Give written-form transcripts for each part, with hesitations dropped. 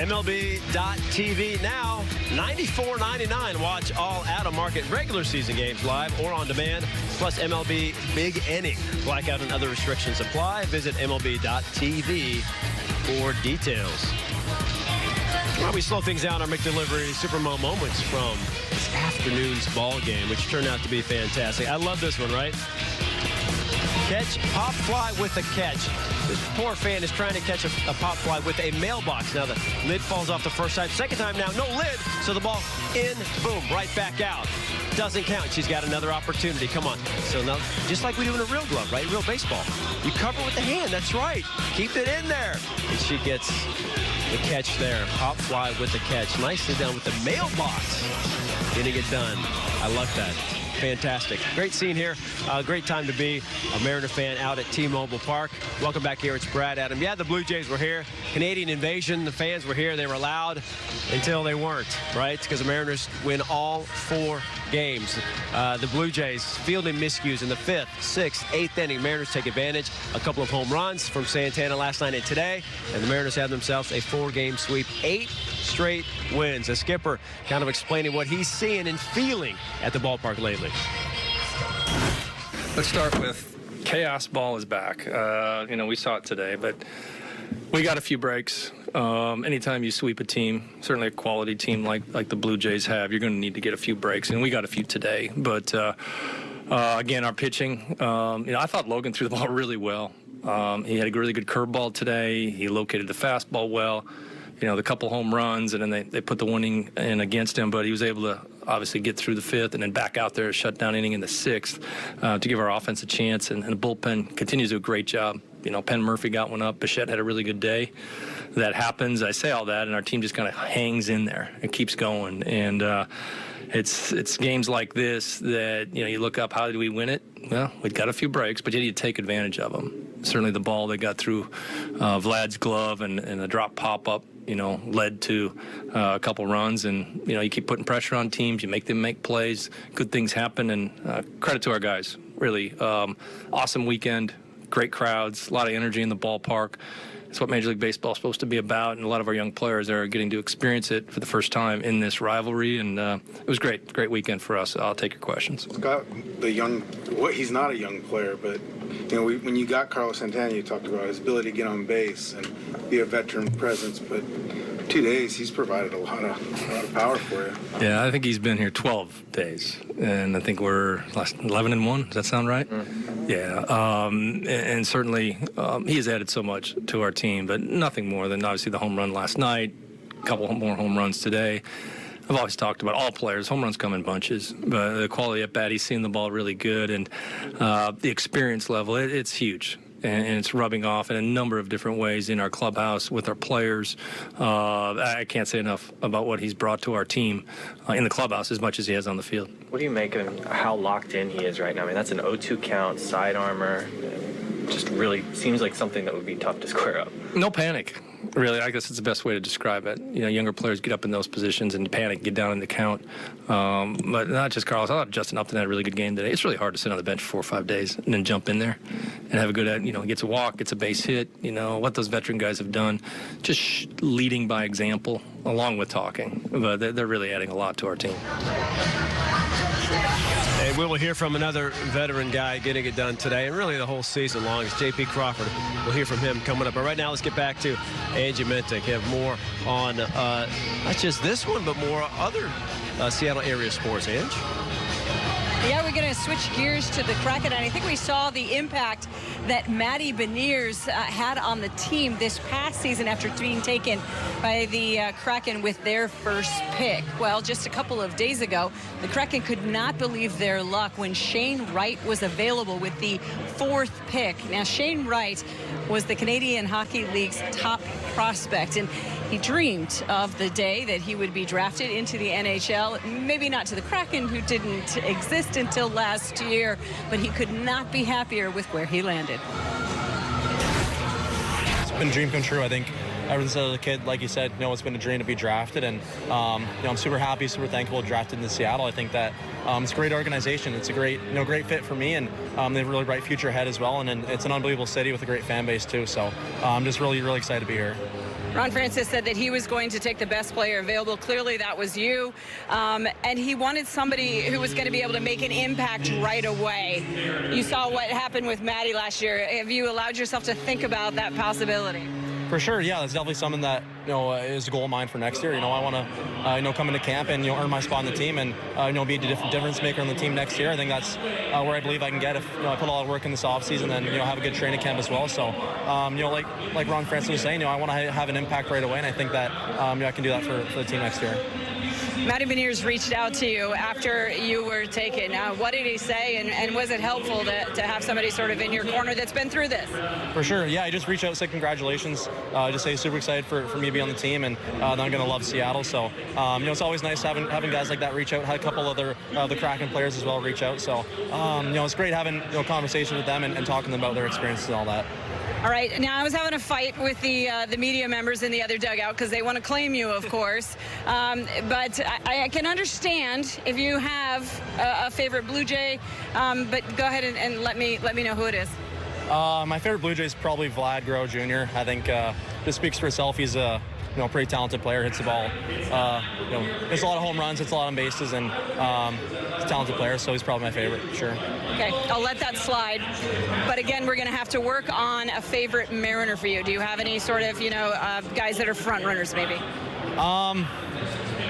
MLB.TV now, $94.99. Watch all out-of-market regular season games live or on demand, plus MLB Big Inning. Blackout and other restrictions apply. Visit MLB.TV for details. While we slow things down, our McDelivery Super Bowl moments from this afternoon's ball game, which turned out to be fantastic. I love this one, right? Catch, pop fly with a catch. This poor fan is trying to catch a pop fly with a mailbox. Now the lid falls off the first time. Second time now, no lid, so the ball in, boom, right back out. Doesn't count. She's got another opportunity. Come on. So now, just like we do in a real glove, right? Real baseball. You cover with the hand. That's right. Keep it in there. And she gets the catch there. Pop fly with the catch. Nicely done with the mailbox. Getting it done. I love that. Fantastic. Great scene here. Great time to be a Mariner fan out at T-Mobile Park. Welcome back here. It's Brad, Adam. Yeah, the Blue Jays were here. Canadian invasion. The fans were here. They were loud until they weren't, right? Because the Mariners win all 4 games. The Blue Jays fielding miscues in the 5th, 6th, 8th inning. Mariners take advantage. A couple of home runs from Santana last night and today. And the Mariners have themselves a 4-game sweep. 8 straight wins. The skipper kind of explaining what he's seeing and feeling at the ballpark lately. Let's start with chaos ball is back. We saw it today, but we got a few breaks. Anytime you sweep a team, certainly a quality team like the Blue Jays have, you're going to need to get a few breaks, and we got a few today. But again, our pitching, I thought Logan threw the ball really well. He had a really good curveball today. He located the fastball well. The couple home runs, and then they put the winning in against him, but he was able to obviously get through the 5th and then back out there, shut down inning in the 6th to give our offense a chance, and the bullpen continues to do a great job. Penn Murphy got one up. Bichette had a really good day. That happens. I say all that, and our team just kind of hangs in there and keeps going. And it's games like this that, you look up, how did we win it? Well, we've got a few breaks, but you need to take advantage of them. Certainly the ball that got through Vlad's glove and a drop pop-up, led to a couple runs. And, you keep putting pressure on teams. You make them make plays. Good things happen. And credit to our guys. Really awesome weekend. Great crowds. A lot of energy in the ballpark. It's what Major League Baseball is supposed to be about, and a lot of our young players are getting to experience it for the first time in this rivalry, and it was great. Great weekend for us. I'll take your questions. Scott, he's not a young player, but when you got Carlos Santana, you talked about his ability to get on base and be a veteran presence, but 2 days, he's provided a lot of power for you. Yeah, I think he's been here 12 days, and I think we're 11-1. Does that sound right? Mm-hmm. Yeah, and certainly he has added so much to our team, but nothing more than obviously the home run last night, a couple more home runs today. I've always talked about all players. Home runs come in bunches, but the quality at bat, he's seeing the ball really good, and the experience level, it's huge. And it's rubbing off in a number of different ways in our clubhouse with our players. I can't say enough about what he's brought to our team in the clubhouse as much as he has on the field. What do you make of how locked in he is right now? I mean, that's an 0-2 count, side armor. Just really seems like something that would be tough to square up. No panic. Really, I guess it's the best way to describe it. Younger players get up in those positions and panic, get down in the count. But not just Carlos. I thought Justin Upton had a really good game today. It's really hard to sit on the bench for 4 or 5 days and then jump in there and have a good, gets a walk, gets a base hit. What those veteran guys have done, just leading by example along with talking. But they're really adding a lot to our team. And we will hear from another veteran guy getting it done today, and really the whole season long. It's J.P. Crawford. We'll hear from him coming up. But right now, let's get back to Angie Mintic. Have more on not just this one, but more other Seattle area sports. Ange? Yeah, we're going to switch gears to the Kraken, and I think we saw the impact that Matty Beniers had on the team this past season after being taken by the Kraken with their first pick. Well, just a couple of days ago, the Kraken could not believe their luck when Shane Wright was available with the 4th pick. Now, Shane Wright was the Canadian Hockey League's top prospect, and he dreamed of the day that he would be drafted into the NHL, maybe not to the Kraken, who didn't exist until last year, but he could not be happier with where he landed. It's been a dream come true. I think ever since I was a kid, like you said, it's been a dream to be drafted, and I'm super happy, super thankful drafted into Seattle. I think that it's a great organization. It's a great, great fit for me, and they have a really bright future ahead as well, and it's an unbelievable city with a great fan base too. So I'm just really, really excited to be here. Ron Francis said that he was going to take the best player available. Clearly, that was you. And he wanted somebody who was going to be able to make an impact right away. You saw what happened with Maddie last year. Have you allowed yourself to think about that possibility? For sure, yeah, that's definitely something that is a goal of mine for next year. I want to come into camp and earn my spot on the team and be a difference maker on the team next year. I think that's where I believe I can get if I put a lot of work in this offseason and have a good training camp as well. So like Ron Francis was saying, I want to have an impact right away, and I think that I can do that for the team next year. Maddie Beniers reached out to you after you were taken. What did he say, and was it helpful to have somebody sort of in your corner that's been through this? For sure, yeah. I just reached out and said congratulations. Just say super excited for me to be on the team, and I'm going to love Seattle. So, it's always nice having guys like that reach out. Had a couple other the Kraken players as well reach out. So, it's great having conversation with them and talking to them about their experiences and all that. All right. Now, I was having a fight with the media members in the other dugout because they want to claim you, of course. But I can understand if you have a favorite Blue Jay. But go ahead and let me know who it is. My favorite Blue Jay is probably Vlad Guerrero Jr. I think this speaks for itself. He's a pretty talented player. Hits the ball. Hits a lot of home runs. Hits a lot on bases, and he's a talented player. So he's probably my favorite, sure. Okay, I'll let that slide. But again, we're going to have to work on a favorite Mariner for you. Do you have any sort of guys that are front runners, maybe?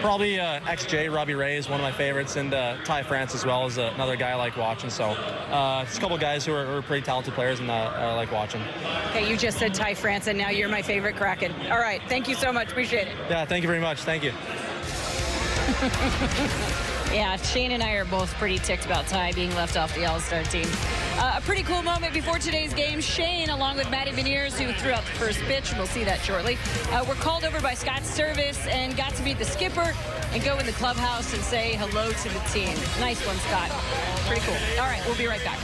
Probably XJ, Robbie Ray is one of my favorites, and Ty France as well is another guy I like watching. So it's a couple guys who are pretty talented players and I like watching. Okay, you just said Ty France, and now you're my favorite Kraken. All right, thank you so much. Appreciate it. Yeah, thank you very much. Thank you. Yeah, Shane and I are both pretty ticked about Ty being left off the All-Star team. A pretty cool moment before today's game. Shane, along with Maddie Beniers, who threw out the first pitch, we'll see that shortly, were called over by Scott Servais and got to meet the skipper and go in the clubhouse and say hello to the team. Nice one, Scott. Pretty cool. All right, we'll be right back.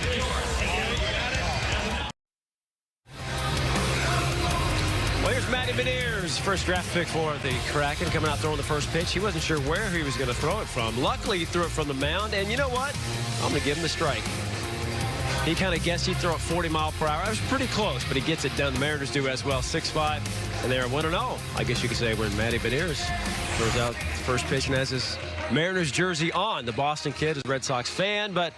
Well, here's Maddie Beniers, first draft pick for the Kraken, coming out throwing the first pitch. He wasn't sure where he was going to throw it from. Luckily, he threw it from the mound, and you know what? I'm going to give him the strike. He kind of guessed he'd throw it 40 miles per hour. It was pretty close, but he gets it done. The Mariners do as well, 6-5, and they're 1-0. I guess you could say when Maddie Beniers throws out the first pitch and has his Mariners jersey on. The Boston kid is a Red Sox fan, but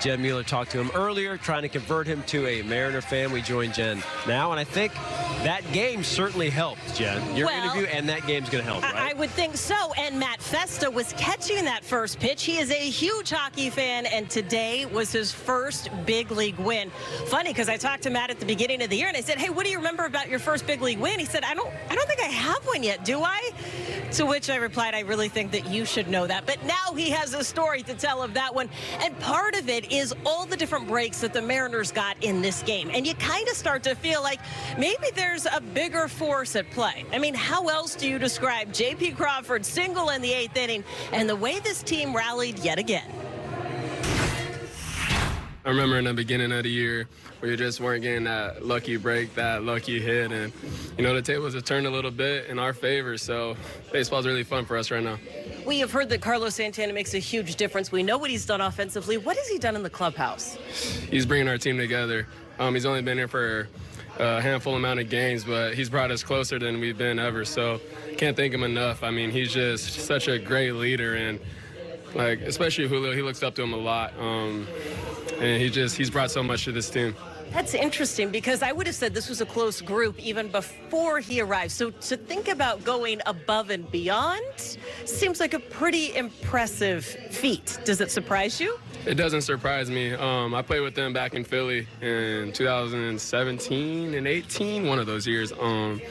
Jen Mueller talked to him earlier, trying to convert him to a Mariner fan. We join Jen now, and I think that game certainly helped, Jen. Your interview and that game's going to help, right? I would think so. And Matt Festa was catching that first pitch. He is a huge hockey fan, and today was his first big league win. Funny, because I talked to Matt at the beginning of the year, and I said, hey, what do you remember about your first big league win? He said, I don't think I have one yet, do I? To which I replied, I really think that you should know that. But now he has a story to tell of that one. And part of it is all the different breaks that the Mariners got in this game. And you kind of start to feel like maybe there's a bigger force at play. I mean, how else do you describe J.P. Crawford single in the 8th inning and the way this team rallied yet again? I remember in the beginning of the year, we just weren't getting that lucky break, that lucky hit, and the tables have turned a little bit in our favor, so baseball's really fun for us right now. We have heard that Carlos Santana makes a huge difference. We know what he's done offensively. What has he done in the clubhouse? He's bringing our team together. He's only been here for a handful amount of games, but he's brought us closer than we've been ever, so can't thank him enough. I mean, he's just such a great leader, and especially Julio, he looks up to him a lot, and he's brought so much to this team. That's interesting, because I would have said this was a close group even before he arrived. So to think about going above and beyond seems like a pretty impressive feat. Does it surprise you? It doesn't surprise me. I played with them back in Philly in 2017 and 18, one of those years. And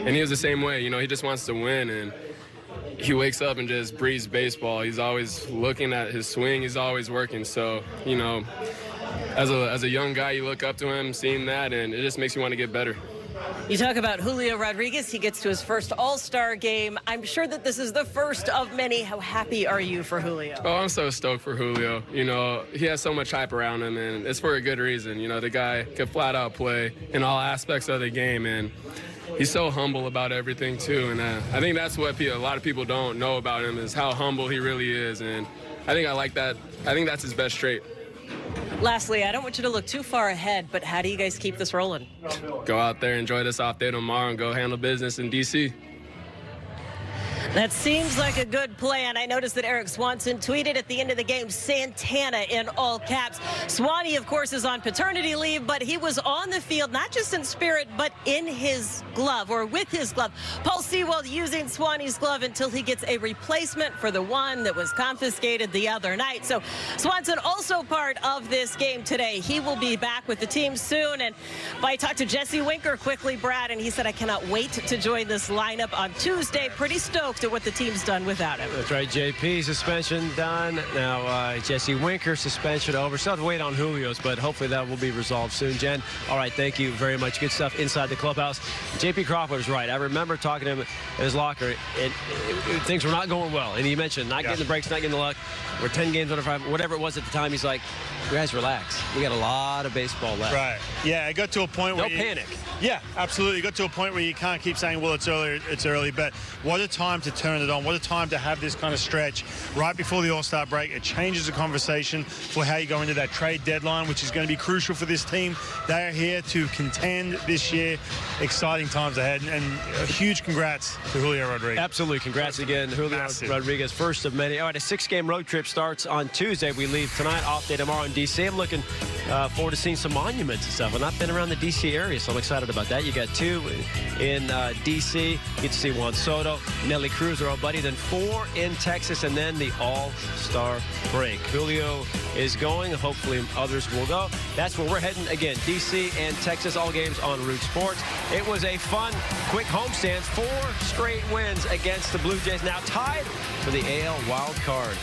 he was the same way. He just wants to win, and he wakes up and just breathes baseball. He's always looking at his swing. He's always working. So, as a young guy, you look up to him, seeing that, and it just makes you want to get better. You talk about Julio Rodriguez. He gets to his first All-Star game. I'm sure that this is the first of many. How happy are you for Julio? Oh, I'm so stoked for Julio. He has so much hype around him, and it's for a good reason. The guy can flat out play in all aspects of the game, and he's so humble about everything, too. And I think that's what a lot of people don't know about him, is how humble he really is. And I think I like that. I think that's his best trait. Lastly, I don't want you to look too far ahead, but how do you guys keep this rolling? Go out there, enjoy this off day tomorrow, and go handle business in D.C. That seems like a good plan. I noticed that Eric Swanson tweeted at the end of the game, Santana in all caps. Swanee, of course, is on paternity leave, but he was on the field, not just in spirit, but in his glove, or with his glove. Paul Sewell using Swanee's glove until he gets a replacement for the one that was confiscated the other night. So Swanson also part of this game today. He will be back with the team soon. And I talked to Jesse Winker quickly, Brad, and he said, I cannot wait to join this lineup on Tuesday. Pretty stoked at what the team's done without him. That's right. JP suspension done. Now Jesse Winker suspension over. Still have to wait on Julio's, but hopefully that will be resolved soon. Jen, all right, thank you very much. Good stuff inside the clubhouse. JP Crawford is right. I remember talking to him in his locker, and things were not going well. And he mentioned not getting the breaks, not getting the luck. We're 10 games under 5, whatever it was at the time. He's like, you guys relax. We got a lot of baseball left. Right. Yeah, it got to a point where no panic. Yeah, absolutely. It got to a point where you can't keep saying, well, it's early, but what a time to turn it on. What a time to have this kind of stretch right before the All-Star break. It changes the conversation for how you go into that trade deadline, which is going to be crucial for this team. They are here to contend this year. Exciting times ahead, and a huge congrats to Julio Rodriguez. Absolutely. Congrats again, Julio Rodriguez, first of many. All right, a 6-game road trip starts on Tuesday. We leave tonight, off day tomorrow in D.C. I'm looking forward to seeing some monuments and stuff. I've not been around the D.C. area, so I'm excited about that. You got 2 in D.C. You get to see Juan Soto, Nelly Cruz, our old buddy, then 4 in Texas, and then the All-Star break. Julio is going. Hopefully others will go. That's where we're heading. Again, D.C. and Texas, all games on Root Sports. It was a fun, quick homestand. 4 straight wins against the Blue Jays, now tied for the AL wild card.